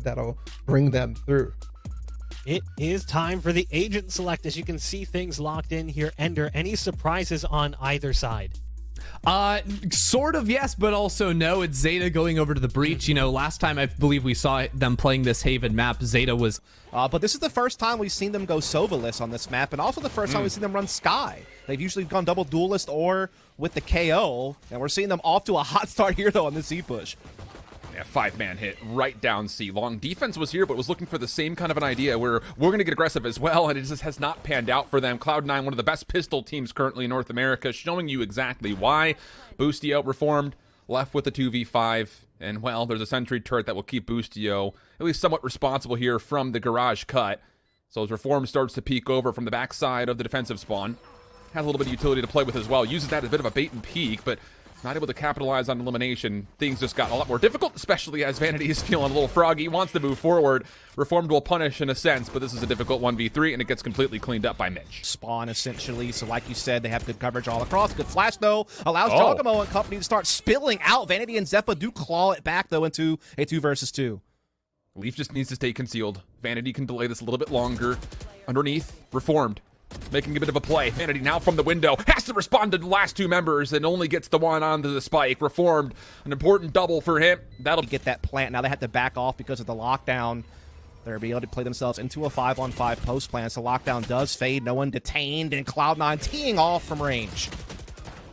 that'll bring them through. It is time for the agent select. As you can see, things locked in here. Ender, any surprises on either side? Sort of yes, but also no. It's Zeta going over to the breach. You know, last time I believe we saw them playing this Haven map, Zeta was... But this is the first time we've seen them go Sova-less on this map, and also the first time we've seen them run Sky. They've usually gone double duelist or with the KO, and we're seeing them off to a hot start here, though, on the Z push. Yeah, 5-man hit right down C. Long defense was here, but was looking for the same kind of an idea where we're going to get aggressive as well, and it just has not panned out for them. Cloud9, one of the best pistol teams currently in North America, showing you exactly why. Boostio reformed, left with the 2v5, and well, there's a sentry turret that will keep Boostio at least somewhat responsible here from the garage cut. So as Reform starts to peek over from the backside of the defensive spawn, has a little bit of utility to play with as well, uses that as a bit of a bait and peek, but not able to capitalize on elimination. Things just got a lot more difficult, especially as Vanity is feeling a little froggy, wants to move forward. Reformed will punish in a sense, but this is a difficult 1v3, and it gets completely cleaned up by Mitch. Spawn, essentially. So like you said, they have good coverage all across. Good flash, though, allows Giacomo and company to start spilling out. Vanity and Zeppa do claw it back, though, into a 2 versus 2. Leaf just needs to stay concealed. Vanity can delay this a little bit longer. Underneath, Reformed making a bit of a play. Vanity now from the window has to respond to the last 2 members and only gets the one onto the spike. Reformed, an important double for him. That'll get that plant. Now they have to back off because of the lockdown. They'll be able to play themselves into a 5-on-5 post plan. So lockdown does fade. No one detained, and Cloud9 teeing off from range.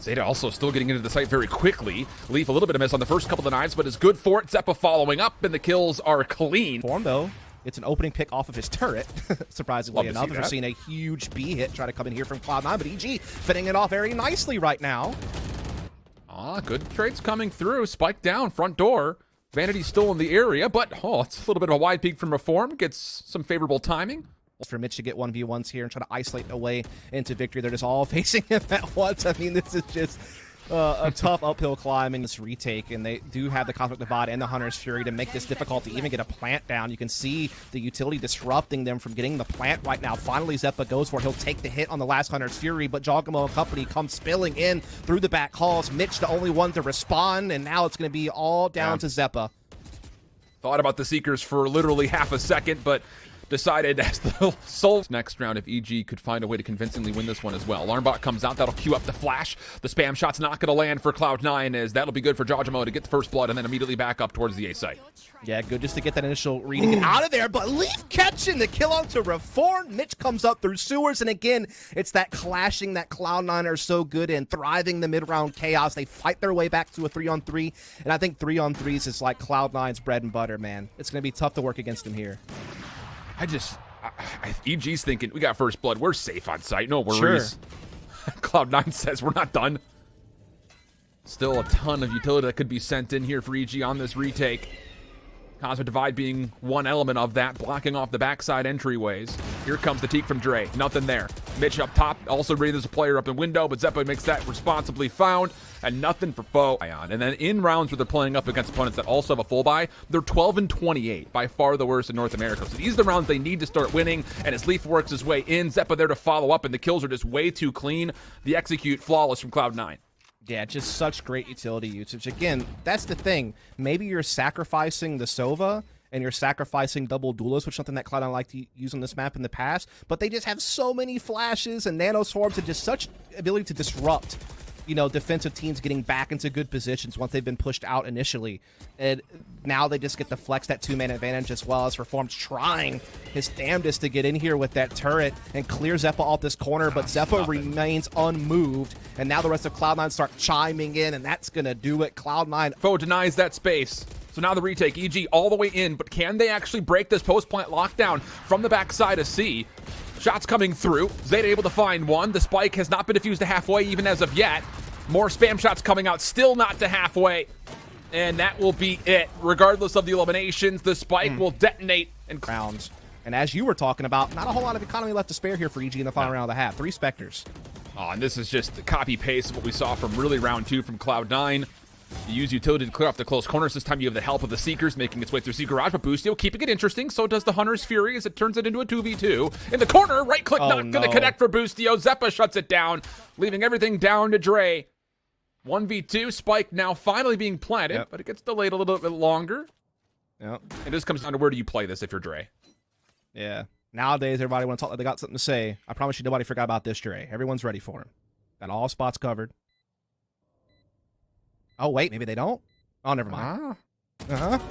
Zeta also still getting into the site very quickly. Leaf a little bit of miss on the first couple of knives, but is good for it. Zeppa following up, and the kills are clean. Form, though. It's an opening pick off of his turret, surprisingly enough. We're seeing a huge B hit try to come in here from Cloud9, but EG fitting it off very nicely right now. Good trades coming through. Spike down, front door. Vanity still in the area, but it's a little bit of a wide peek from Reform. Gets some favorable timing. For Mitch to get 1v1s here and try to isolate away into victory. They're just all facing him at once. I mean, this is just a tough uphill climb in this retake, and they do have the Cosmic Divide and the Hunter's Fury to make this difficult to even get a plant down. You can see the utility disrupting them from getting the plant right now. Finally, Zeppa goes for it. He'll take the hit on the last Hunter's Fury, but Giacomo and company come spilling in through the back halls. Mitch, the only one to respond, and now it's going to be all down to Zeppa. Thought about the Seekers for literally half a second, but decided as the Souls next round if EG could find a way to convincingly win this one as well. Alarmbot comes out, that'll queue up the flash. The spam shot's not going to land for Cloud9, as that'll be good for Giacomo to get the first blood and then immediately back up towards the A site. Yeah, good just to get that initial read and get out of there, but Leaf catching the kill onto Reform. Mitch comes up through sewers, and again, it's that clashing that Cloud9 are so good in, thriving the mid-round chaos. They fight their way back to a 3-on-3, and I think 3-on-3s is like Cloud9's bread and butter, man. It's going to be tough to work against him here. EG's thinking, we got first blood. We're safe on site. No worries. Sure. Cloud9 says we're not done. Still a ton of utility that could be sent in here for EG on this retake. Cosmic Divide being one element of that, blocking off the backside entryways. Here comes the teak from Dre. Nothing there. Mitch up top, also raises a player up in window, but Zeppa makes that responsibly found, and nothing for Foe. And then in rounds where they're playing up against opponents that also have a full buy, they're 12-28, by far the worst in North America. So these are the rounds they need to start winning, and as Leaf works his way in, Zeppa there to follow up, and the kills are just way too clean. The execute flawless from Cloud9. Yeah, just such great utility usage. Again, that's the thing. Maybe you're sacrificing the Sova and you're sacrificing double duelists, which is something that Cloud9 like to use on this map in the past, but they just have so many flashes and nano swarms and just such ability to disrupt, you know, defensive teams getting back into good positions once they've been pushed out initially. And now they just get to flex that 2-man advantage as well, as Reform's trying his damnedest to get in here with that turret and clear Zeppa off this corner, but Zeppa remains unmoved. And now the rest of Cloud9 start chiming in, and that's going to do it. Cloud9. Foe denies that space. So now the retake, EG all the way in, but can they actually break this post-plant lockdown from the backside of C? Shots coming through. Zeta able to find one. The spike has not been defused to halfway even as of yet. More spam shots coming out, still not to halfway. And that will be it. Regardless of the eliminations, the spike will detonate and rounds. And as you were talking about, not a whole lot of economy left to spare here for EG in the final round of the half. 3 Spectres. Oh, and this is just the copy-paste of what we saw from really round 2 from Cloud9. You use utility to clear off the close corners. This time you have the help of the Seekers making its way through C Garage, but Boostio keeping it interesting. So does the Hunter's Fury as it turns it into a 2v2. In the corner, right click, not going to connect for Boostio. Zeppa shuts it down, leaving everything down to Dre. 1v2, Spike now finally being planted, but it gets delayed a little bit longer. Yep. It just comes down to where do you play this if you're Dre. Yeah. Nowadays, everybody want to talk like they got something to say. I promise you, nobody forgot about this Dre. Everyone's ready for him. Got all spots covered. Oh, wait. Maybe they don't? Oh, never mind.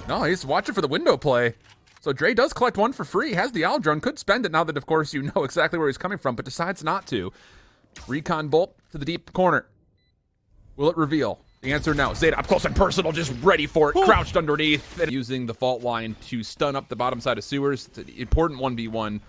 No, he's watching for the window play. So Dre does collect one for free, has the owl drone, could spend it now that, of course, you know exactly where he's coming from, but decides not to. Recon bolt to the deep corner. Will it reveal? The answer no. Zeta up close and personal, just ready for it, crouched underneath. Using the fault line to stun up the bottom side of sewers. It's an important 1v1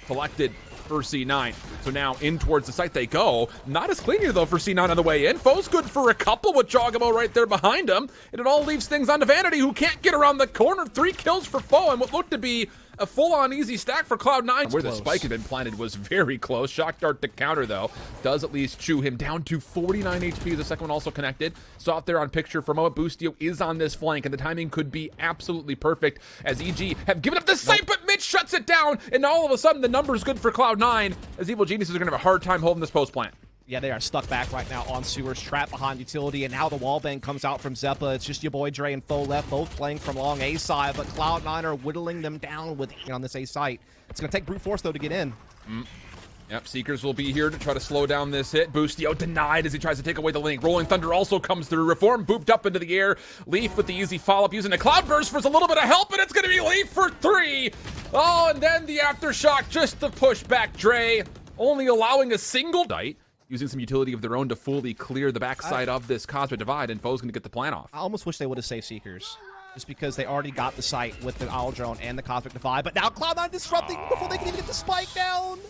collected for C9. So now in towards the site they go. Not as clean here, though, for C9 on the way in. Foe's good for a couple with Jogamo right there behind him. And it all leaves things on to Vanity, who can't get around the corner. 3 kills for Foe, and what looked to be a full-on easy stack for Cloud9. Where the spike had been planted was very close. Shock dart to counter, though, does at least chew him down to 49 HP. The second one also connected. Saw it there on picture for Moa. Boostio is on this flank, and the timing could be absolutely perfect as EG have given up the site, but Mitch shuts it down, and all of a sudden the number's good for Cloud9 as Evil Geniuses are going to have a hard time holding this post plant. Yeah, they are stuck back right now on sewers, trapped behind utility, and now the wallbang comes out from Zeppa. It's just your boy Dre and Foe left, both playing from long A side, but Cloud9 are whittling them down with on this A site. It's going to take brute force, though, to get in. Yep, Seekers will be here to try to slow down this hit. Boostio denied as he tries to take away the link. Rolling Thunder also comes through. Reform booped up into the air. Leaf with the easy follow-up using a Cloud Burst for a little bit of help, and it's going to be Leaf for 3. Oh, and then the Aftershock just to push back Dre, only allowing a single dite. Using some utility of their own to fully clear the backside of this Cosmic Divide, and Foe's going to get the plan off. I almost wish they would have saved Seekers, just because they already got the site with the Owl Drone and the Cosmic Divide, but now Cloud9 disrupting before they can even get the spike down.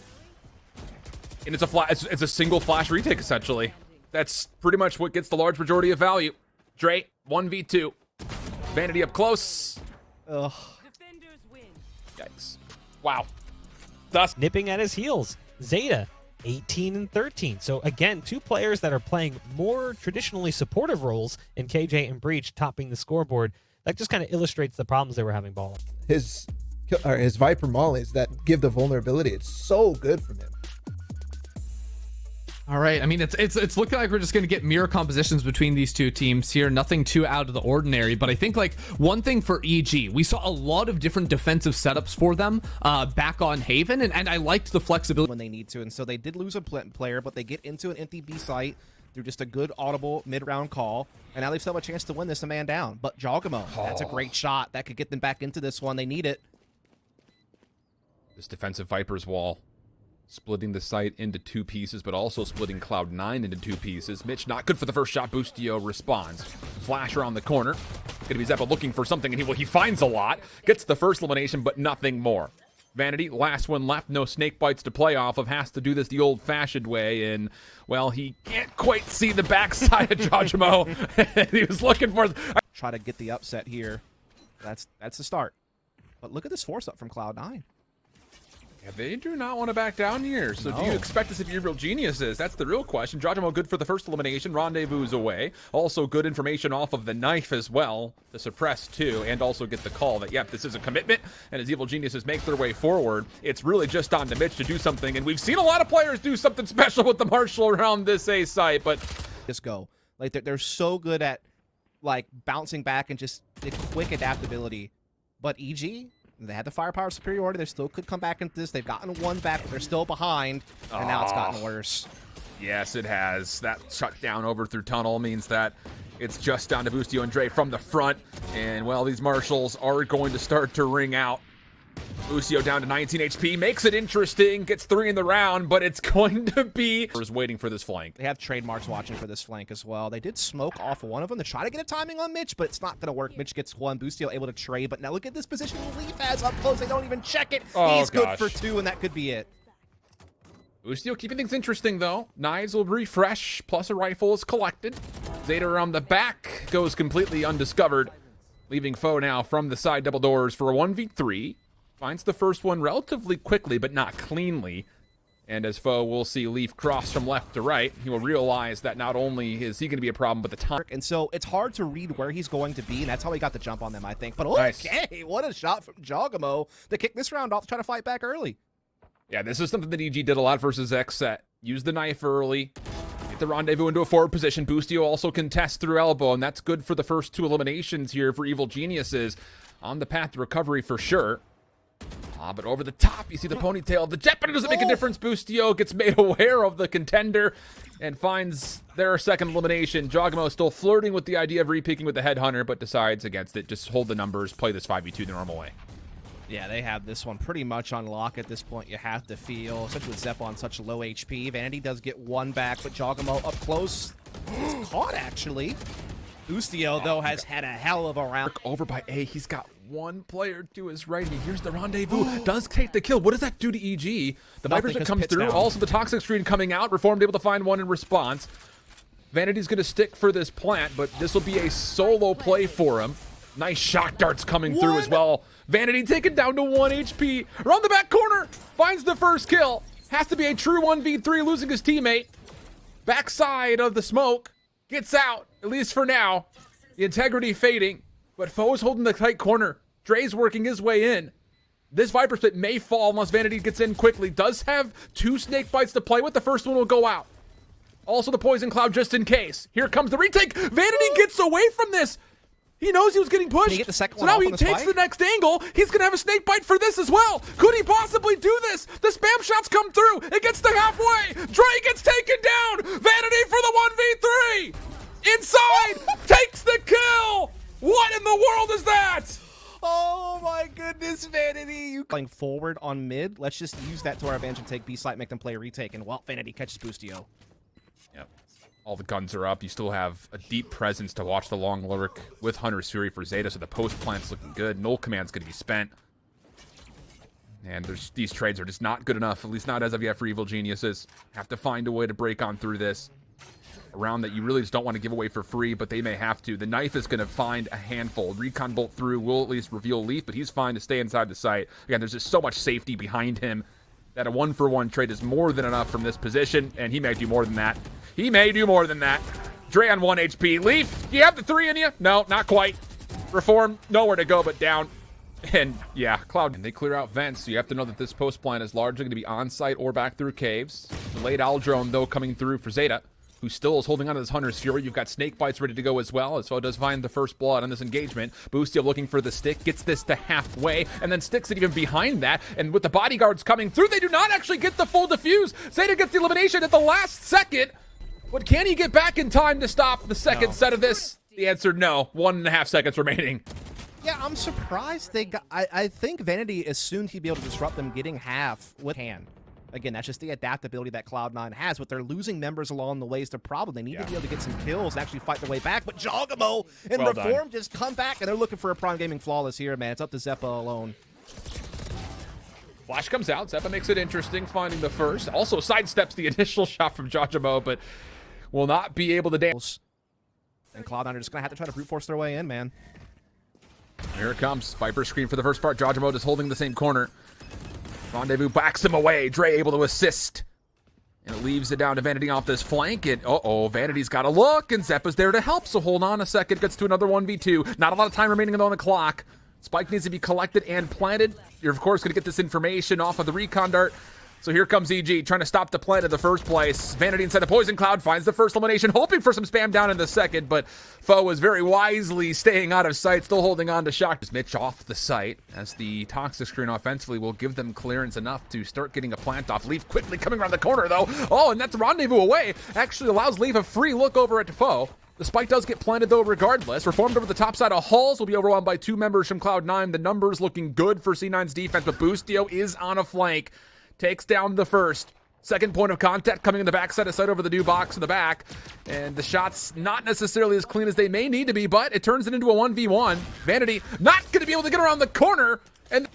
And it's a single flash retake, essentially. That's pretty much what gets the large majority of value. Dre, 1v2. Vanity up close. Ugh. Yikes. Wow. Thus, Nipping at his heels, Zeta, 18 and 13. So again, 2 players that are playing more traditionally supportive roles in KJ and Breach topping the scoreboard. That just kind of illustrates the problems they were having balling. His Viper mollies that give the vulnerability. It's so good from him. All right, I mean, it's looking like we're just going to get mirror compositions between these two teams here. Nothing too out of the ordinary, but I think like one thing for EG, we saw a lot of different defensive setups for them back on Haven, and I liked the flexibility When they need to, and so they did lose a player, but they get into an empty B site through just a good audible mid-round call, and now they still have a chance to win this a man down. But Jogamo, that's a great shot. That could get them back into this one. They need it. this defensive Viper's wall. Splitting the site into 2 pieces, but also splitting Cloud9 into 2 pieces. Mitch not good for the first shot. Boostio responds. Flash around the corner. Gonna be Zeppa looking for something, and he finds a lot. Gets the first elimination, but nothing more. Vanity, last one left. No snake bites to play off of. Has to do this the old-fashioned way, and, well, he can't quite see the backside of Jojimo. He was looking for... Try to get the upset here. That's the start. But look at this force up from Cloud9. Yeah, they do not want to back down here. So do you No. expect to see if you're real geniuses? That's the real question. Jojimo good for the first elimination. Rendezvous away. Also good information off of the knife as well to suppress too, and also get the call that, yep, this is a commitment. And as Evil Geniuses make their way forward, it's really just on to Mitch to do something. And we've seen a lot of players do something special with the Marshall around this A site, but Just go. Like they're so good at like bouncing back and just the quick adaptability. But EG, they had the firepower superiority. They still could come back into this. They've gotten 1 back, but they're still behind, and now it's gotten worse. yes, it has. That shut down over through tunnel means that it's just down to Boostio and Dre from the front. And, well, these Marshals are going to start to ring out. Boostio down to 19 HP, makes it interesting, gets 3 in the round, but it's going to be... is waiting for this flank. They have trademarks watching for this flank as well. They did smoke off of one of them to try to get a timing on Mitch, but it's not going to work. Mitch gets 1, Boostio able to trade, but now look at this position Leaf has up close. They don't even check it. Oh, He's gosh. good for 2, and that could be it. Boostio keeping things interesting, though. Knives will refresh, plus a rifle is collected. Zeta around the back goes completely undiscovered, leaving Foe now from the side double doors for a 1v3. Finds the first one relatively quickly, but not cleanly. And as Foe will see Leaf cross from left to right, he will realize that not only is he going to be a problem, but the time. And so it's hard to read where he's going to be, and that's how he got the jump on them, I think. But Nice. okay, what a shot from Jogamo to kick this round off to try to fight back early. Yeah, this is something that EG did a lot versus Xset. Use the knife early. Get the rendezvous into a forward position. Boostio also contests through elbow, and that's good for the first 2 eliminations here for Evil Geniuses. on the path to recovery for sure. But over the top, you see the ponytail. The jet, but it doesn't make a difference. Boostio gets made aware of the contender and finds their second elimination. Jogamo still flirting with the idea of re-picking with the headhunter, but decides against it. Just hold the numbers, play this 5v2 the normal way. Yeah, they have this one pretty much on lock at this point, you have to feel, especially with Zepp on such low HP. Vanity does get one back, but Jogamo up close. It's caught, actually. Boostio, though, has had a hell of a round. Over by A, he's got one player to his right. He hears the rendezvous, does take the kill. What does that do to EG? The Vipers that comes through, also the toxic screen coming out. Reformed able to find one in response. Vanity's going to stick for this plant, but this will be a solo play for him. Nice shock darts coming through as well. Vanity taken down to 1 HP. Around the back corner, finds the first kill. Has to be a true 1v3, losing his teammate. Backside of the smoke, gets out, at least for now. The integrity fading, but Foe's holding the tight corner. Dre's working his way in. This Viper split may fall unless Vanity gets in quickly. Does have 2 snake bites to play with. The first one will go out. Also the poison cloud just in case. Here comes the retake. Vanity gets away from this. He knows he was getting pushed. Can he get the second so one now he off on takes spike? the next angle. He's going to have a snake bite for this as well. Could he possibly do this? The spam shots come through. It gets to halfway. Dre gets taken down. Vanity for the 1v3. Inside. Takes the kill. What in the world is that? Oh my goodness, Vanity. You playing forward on mid. Let's just use that to our advantage and take B site, make them play a retake, and well, Vanity catches Boostio. Yep. All the guns are up. You still have a deep presence to watch the long lurk with Hunter's Fury for Zeta, so the post plant's looking good. Null command's going to be spent. And these trades are just not good enough, at least not as of yet for Evil Geniuses. Have to find a way to break on through this. A round that you really just don't want to give away for free, but they may have to. The knife is going to find a handful. Recon bolt through will at least reveal Leaf, but he's fine to stay inside the site. Again, there's just so much safety behind him that a 1-for-1 trade is more than enough from this position, and he may do more than that. He may do more than that. Dre on 1 HP. Leaf, do you have the 3 in you? No, not quite. Reform, nowhere to go but down. And yeah, Cloud, and they clear out vents, so you have to know that this post plan is largely going to be on-site or back through caves. The late owl drone, though, coming through for Zeta, who still is holding on to this Hunter's Fury. You've got snake bites ready to go as well, as Foe does find the first blood on this engagement. Boostio looking for the stick, gets this to halfway, and then sticks it even behind that. And with the bodyguards coming through, they do not actually get the full defuse. Zeta gets the elimination at the last second. But can he get back in time to stop the second set of this? The answer, no. 1.5 seconds remaining. Yeah, I'm surprised they got... I think Vanity assumed he'd be able to disrupt them getting half with hand. Again, that's just the adaptability that Cloud9 has, but they're losing members along the way is the problem. They need to be able to get some kills and actually fight their way back, but Jogamo and Reform just come back, and they're looking for a Prime Gaming flawless here, man. It's up to Zeppa alone. Flash comes out. Zeppa makes it interesting, finding the first. Also sidesteps the initial shot from Jogamo, but will not be able to dance. And Cloud9 are just going to have to try to brute force their way in, man. Here it comes. Viper screen for the first part. Jogamo just holding the same corner. Rendezvous backs him away. Dre able to assist. And it leaves it down to Vanity off this flank. And Vanity's got a look. And Zeppa's there to help. So hold on a second. Gets to another 1v2. Not a lot of time remaining on the clock. Spike needs to be collected and planted. You're, of course, going to get this information off of the recon dart. So here comes EG trying to stop the plant in the first place. Vanity inside the poison cloud finds the first elimination, hoping for some spam down in the second, but Foe is very wisely staying out of sight, still holding on to shock. Mitch off the site as the toxic screen offensively will give them clearance enough to start getting a plant off. Leaf quickly coming around the corner though. Oh, and that's rendezvous away. Actually allows Leaf a free look over at Foe. The spike does get planted though regardless. Reformed over the top side of Halls will be overwhelmed by 2 members from Cloud9. The numbers looking good for C9's defense, but Boostio is on a flank. Takes down the first. Second point of contact coming in the backside of sight over the new box in the back. And the shots not necessarily as clean as they may need to be, but it turns it into a 1v1. Vanity not going to be able to get around the corner. And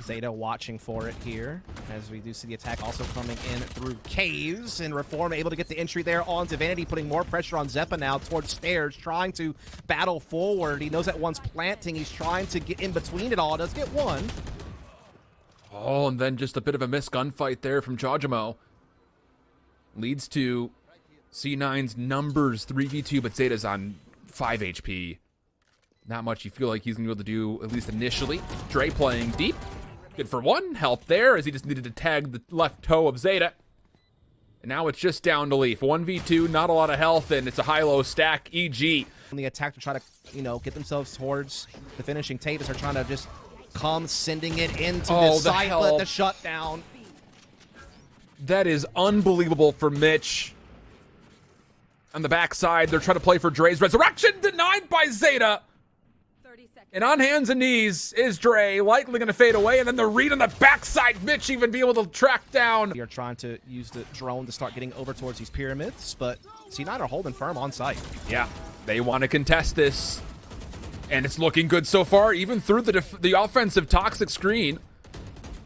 Zeta watching for it here, as we do see the attack also coming in through caves, and Reform able to get the entry there onto Vanity, putting more pressure on Zeppa now towards stairs, trying to battle forward. He knows that once planting, he's trying to get in between it all. Does get one. oh, and then just a bit of a missed gunfight there from Jogamo. Leads to C9's numbers 3v2, but Zeta's on 5 HP. Not much you feel like he's going to be able to do, at least initially. Dre playing deep. Good for one. Help there, as he just needed to tag the left toe of Zeta. And now it's just down to Leaf. 1v2, not a lot of health, and it's a high-low stack. EG. On the attack to try to, get themselves towards the finishing tape as they're trying to just come sending it into Oh, this the site, hell. but the shutdown. That is unbelievable for Mitch. On the backside, they're trying to play for Dre's resurrection, denied by Zeta. And on hands and knees is Dre, likely going to fade away, and then the read on the backside, Mitch even be able to track down. You're trying to use the drone to start getting over towards these pyramids, but C9 are holding firm on site. Yeah, they want to contest this, and it's looking good so far, even through the offensive toxic screen.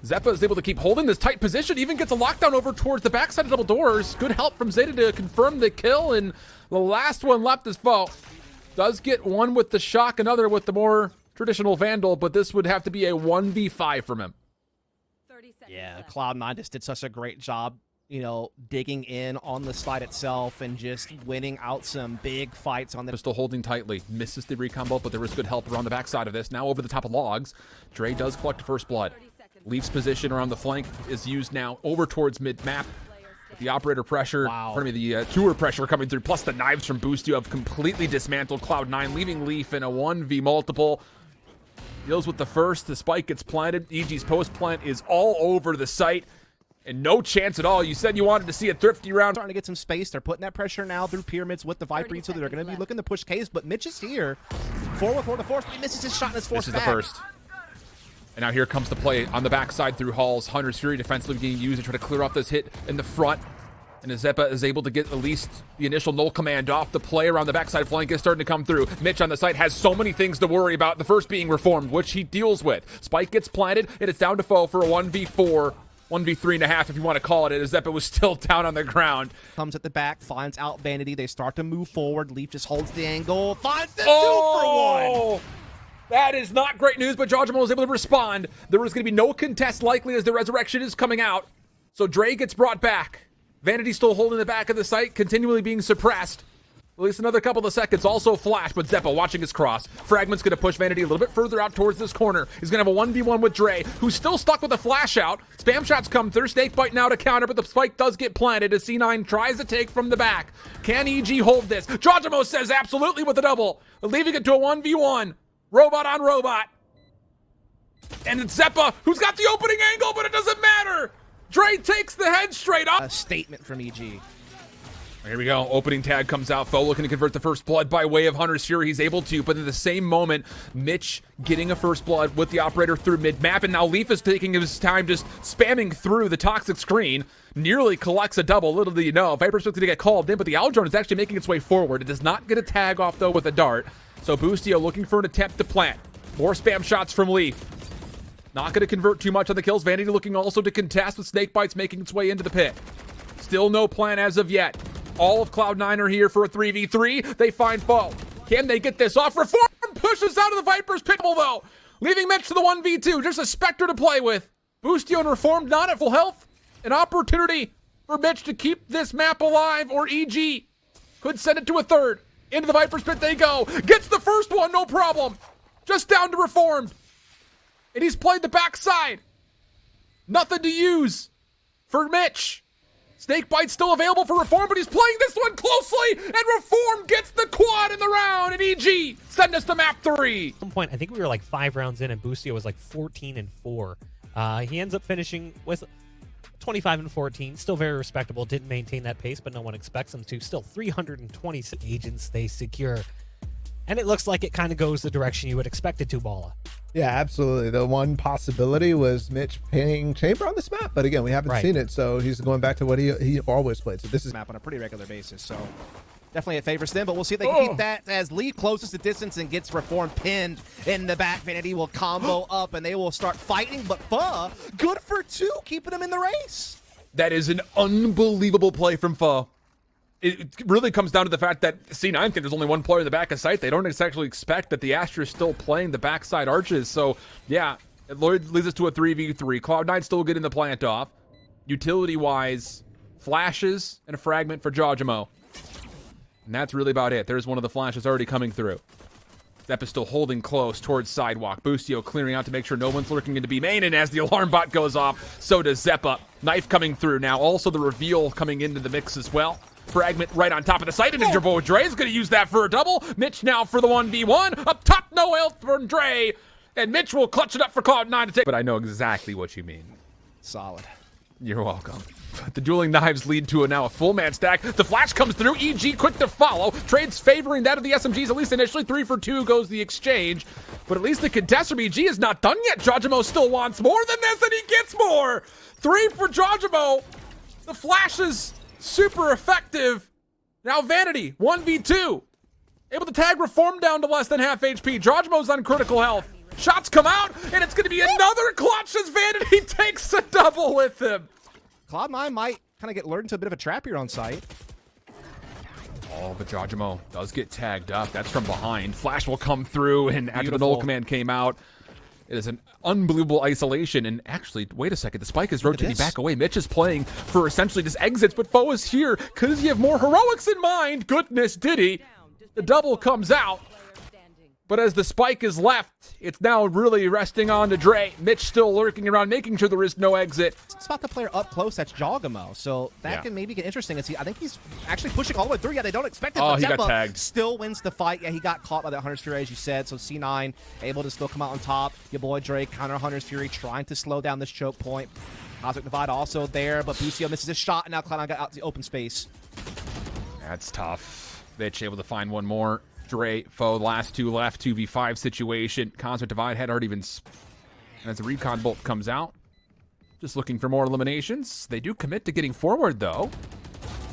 Zeppa is able to keep holding this tight position, even gets a lockdown over towards the backside of double doors. Good help from Zeta to confirm the kill, and the last one left is Foe. Does get one with the shock, another with the more traditional Vandal, but this would have to be a 1v5 from him. Yeah, Cloud9 just did such a great job, digging in on the slide itself and just winning out some big fights on the... Still holding tightly. Misses the recombo, but there was good help around the backside of this. Now over the top of logs. Dre does collect first blood. Leaf's position around the flank is used now over towards mid-map. The operator pressure, the tour pressure coming through, plus the knives from Boostio have completely dismantled Cloud9, leaving Leaf in a 1v multiple. Deals with the first, the spike gets planted. EG's post plant is all over the site, and no chance at all. You said you wanted to see a thrifty round. Starting to get some space. They're putting that pressure now through pyramids with the Viper, so they're going to be looking to push caves, but Mitch is here. Forward for the force, but he misses his shot in his force. This is the first. And now here comes the play on the backside through Halls. Hunter's Fury defensively being used to try to clear off this hit in the front. And Zeppa is able to get at least the initial null command off. The play around the backside flank is starting to come through. Mitch on the site has so many things to worry about. The first being Reformed, which he deals with. Spike gets planted, and it's down to Foe for a 1v4. 1v3.5 if you want to call it, as Zeppa was still down on the ground. Comes at the back, finds out Vanity. They start to move forward. Leaf just holds the angle. Finds the 2 for 1. That is not great news, but Jajamo was able to respond. There was going to be no contest likely as the resurrection is coming out. So Dre gets brought back. Vanity still holding the back of the site, continually being suppressed. At least another couple of seconds. Also flash, but Zeppa watching his cross. Fragment's going to push Vanity a little bit further out towards this corner. He's going to have a 1v1 with Dre, who's still stuck with a flash out. Spam shots come through. Snakebite now to counter, but the spike does get planted as C9 tries to take from the back. Can EG hold this? Jajamo says absolutely with the double, leaving it to a 1v1. Robot on robot. And it's Zeppa, who's got the opening angle, but it doesn't matter. Dre takes the head straight up. A statement from EG. Here we go. Opening tag comes out. Foe looking to convert the first blood by way of Hunter's Fury. He's able to, but in the same moment, Mitch getting a first blood with the operator through mid-map, and now Leaf is taking his time just spamming through the toxic screen. Nearly collects a double. Little do you know, Viper's looking to get called in, but the Aldrone is actually making its way forward. It does not get a tag off, though, with a dart. So Boostio looking for an attempt to plant. More spam shots from Leaf. Not going to convert too much on the kills. Vanity looking also to contest with Snakebites making its way into the pit. Still no plan as of yet. All of Cloud9 are here for a 3v3. They find Foe. Can they get this off? Reform pushes out of the Viper's pit, though, leaving Mitch to the 1v2. Just a Spectre to play with. Boostio and Reformed not at full health. An opportunity for Mitch to keep this map alive, or EG could send it to a third. Into the Viper's pit they go. Gets the first one, no problem. Just down to Reformed. And he's played the backside. Nothing to use for Mitch. Snakebite's still available for Reform, but he's playing this one closely, and Reform gets the quad in the round, and EG send us to map 3. At some point, I think we were like 5 rounds in, and Boostio was like 14-4. He ends up finishing with 25-14, still very respectable. Didn't maintain that pace, but no one expects him to. Still 326 agents they secure. And it looks like it kind of goes the direction you would expect it to, Balla. Yeah, absolutely. The one possibility was Mitch playing Chamber on this map, but again, we haven't seen it, so he's going back to what he always played. So this is map on a pretty regular basis, so definitely it favors them, but we'll see if they can keep that as Leaf closes the distance and gets Reformed pinned in the back. Vanity will combo up, and they will start fighting, but Pho, good for 2, keeping them in the race. That is an unbelievable play from Pho. It really comes down to the fact that C9 think there's only one player in the back of site. They don't actually expect that the Astra is still playing the backside arches. So, yeah, it leads us to a 3v3. Cloud9 still getting the plant off. Utility-wise, flashes and a fragment for Jajamo. And that's really about it. There's one of the flashes already coming through. Zepp is still holding close towards sidewalk. Boostio clearing out to make sure no one's lurking into B main, and as the alarm bot goes off, so does Zeppa. Knife coming through now. Also the reveal coming into the mix as well. Fragment right on top of the site, and your boy Dre is going to use that for a double. Mitch now for the 1v1. Up top, no health from Dre. And Mitch will clutch it up for Cloud9 to take. But I know exactly what you mean. Solid. You're welcome. The dueling knives lead to now a full man stack. The flash comes through. EG quick to follow. Trades favoring that of the SMGs, at least initially. 3 for 2 goes the exchange. But at least the contest from EG is not done yet. Jojimo still wants more than this, and he gets more. 3 for Jojimo. The flash is super effective. Now Vanity, 1v2. Able to tag Reform down to less than half HP. Jojimo's on critical health. Shots come out, and it's going to be another clutch as Vanity takes a double with him. Cloud9 might kind of get lured into a bit of a trap here on site. Oh, but Jojimo does get tagged up. That's from behind. Flash will come through, and after the null command came out, it is an unbelievable isolation. And actually, wait a second. The spike is rotating back away. Mitch is playing for essentially just exits, but Foe is here. Does he have more heroics in mind? Goodness, did he? The double comes out. But as the spike is left, it's now really resting on to Dre. Mitch still lurking around, making sure there is no exit. Spot the player up close, that's Jogamo. So that can maybe get interesting. As I think he's actually pushing all the way through. Yeah, they don't expect it. Oh, but he got tagged. Still wins the fight. Yeah, he got caught by that Hunter's Fury, as you said. So C9 able to still come out on top. Your boy Dre counter Hunter's Fury, trying to slow down this choke point. Cosmic Divide also there, but Boostio misses his shot, and now Cloud9 got out to the open space. That's tough. Mitch able to find one more. Dre, Foe, last 2 left, 2v5 situation. Cosmic Divide had already been... And as the recon bolt comes out, just looking for more eliminations. They do commit to getting forward, though.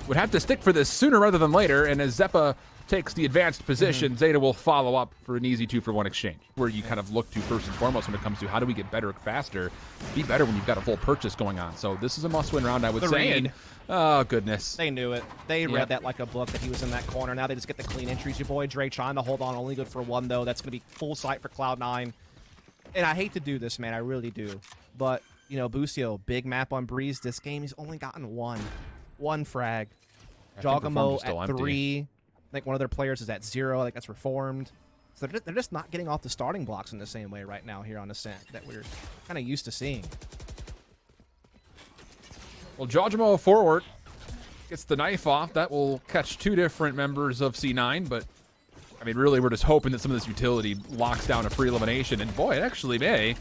Would have to stick for this sooner rather than later, and as Zeppa takes the advanced position, Zeta will follow up for an easy 2-for-1 exchange, where you kind of look to first and foremost when it comes to how do we get better faster, be better when you've got a full purchase going on. So this is a must-win round, I would say. And, oh, goodness. They knew it. They read that like a book, that he was in that corner. Now they just get the clean entries. Your boy Dre trying to hold on, only good for 1, though. That's going to be full sight for Cloud9. And I hate to do this, man. I really do. But, you know, Boostio, big map on Breeze. This game, he's only gotten one frag. Jogamo at 3. I think one of their players is at 0. I think that's Reformed. So they're just not getting off the starting blocks in the same way right now here on Ascent that we're kind of used to seeing. Well, Jojimo forward gets the knife off. That will catch 2 different members of C9, but I mean, really, we're just hoping that some of this utility locks down a free elimination. And boy, it actually may.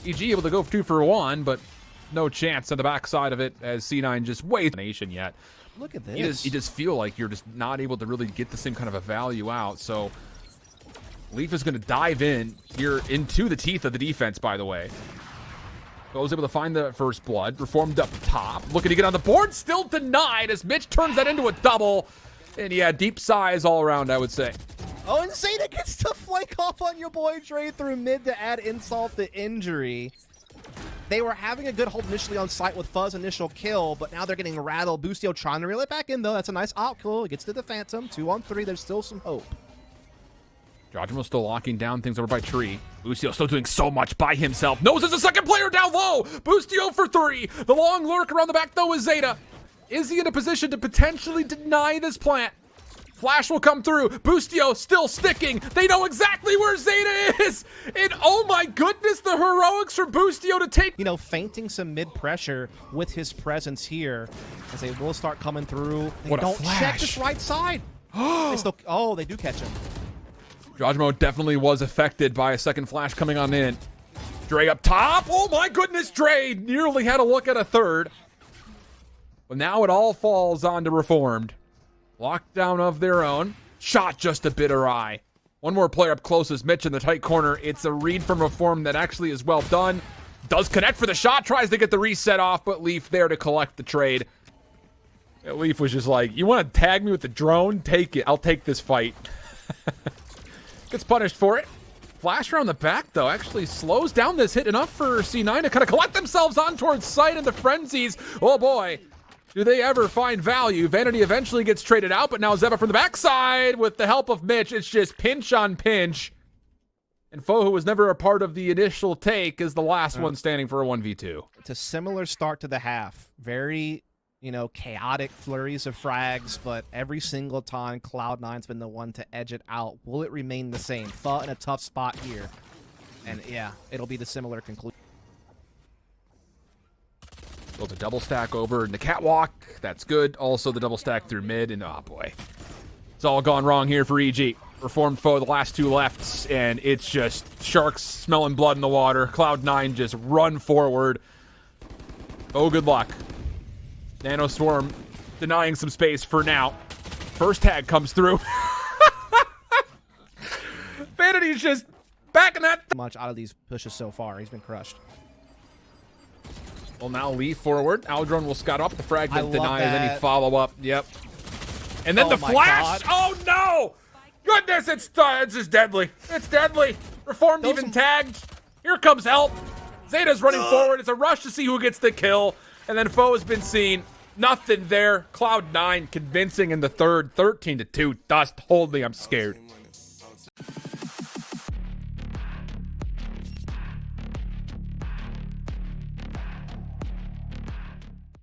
EG able to go 2-for-1, but no chance on the backside of it as C9 just waits nation yet. Look at this. You just feel like you're just not able to really get the same kind of a value out. So Leaf is going to dive in here into the teeth of the defense, by the way. Was able to find the first blood. Reformed up top. Looking to get on the board. Still denied as Mitch turns that into a double. And yeah, deep size all around, I would say. Oh, and Zeta gets to flank off on your boy Dre through mid to add insult to injury. They were having a good hold initially on site with Fuzz initial kill, but now they're getting rattled. Boostio trying to reel it back in, though. That's a nice out kill. It gets to the Phantom. 2-on-3. There's still some hope. Jojimo still locking down things over by Tree. Boostio still doing so much by himself. Knows there's a second player down low. Boostio for 3. The long lurk around the back, though, is Zeta. Is he in a position to potentially deny this plant? Flash will come through. Boostio still sticking. They know exactly where Zeta is. And oh my goodness, the heroics for Boostio to take. You know, feinting some mid pressure with his presence here as they will start coming through. They don't check this right side. They do catch him. Jojimo definitely was affected by a second flash coming on in. Dre up top. Oh my goodness, Dre nearly had a look at a third. But now it all falls onto Reformed. Lockdown of their own. Shot just a bit awry. One more player up close is Mitch in the tight corner. It's a read from Reform that actually is well done. Does connect for the shot. Tries to get the reset off, but Leaf there to collect the trade. Leaf was just like, you want to tag me with the drone? Take it. I'll take this fight. Gets punished for it. Flash around the back, though, actually slows down this hit enough for C9 to kind of collect themselves on towards sight in the frenzies. Oh, boy. Do they ever find value? Vanity eventually gets traded out, but now Zeppa from the backside with the help of Mitch. It's just pinch on pinch. And Foe, who was never a part of the initial take, is the last one standing for a 1v2. It's a similar start to the half. Very chaotic flurries of frags, but every single time Cloud9's been the one to edge it out. Will it remain the same? Thought in a tough spot here. And yeah, it'll be the similar conclusion. Built a double stack over in the catwalk. That's good. Also the double stack through mid, and oh boy. It's all gone wrong here for EG. Reformed foe, the last two lefts, and it's just sharks smelling blood in the water. Cloud9 just run forward. Oh, good luck. Nano Swarm denying some space for now. First tag comes through. Vanity's just backing that. Much out of these pushes so far. He's been crushed. Will now leave forward. Aldrone will scout up. The fragment love denies that. any follow-up. Yep. And then Oh the my flash. God. Oh, no. Goodness, it's just deadly. It's deadly. Reformed Those even some- tagged. Here comes help. Zeta's running forward. It's a rush to see who gets the kill. And then foe has been seen. Nothing there. Cloud9 convincing in the third. 13-2. Dust. Hold me. I'm scared.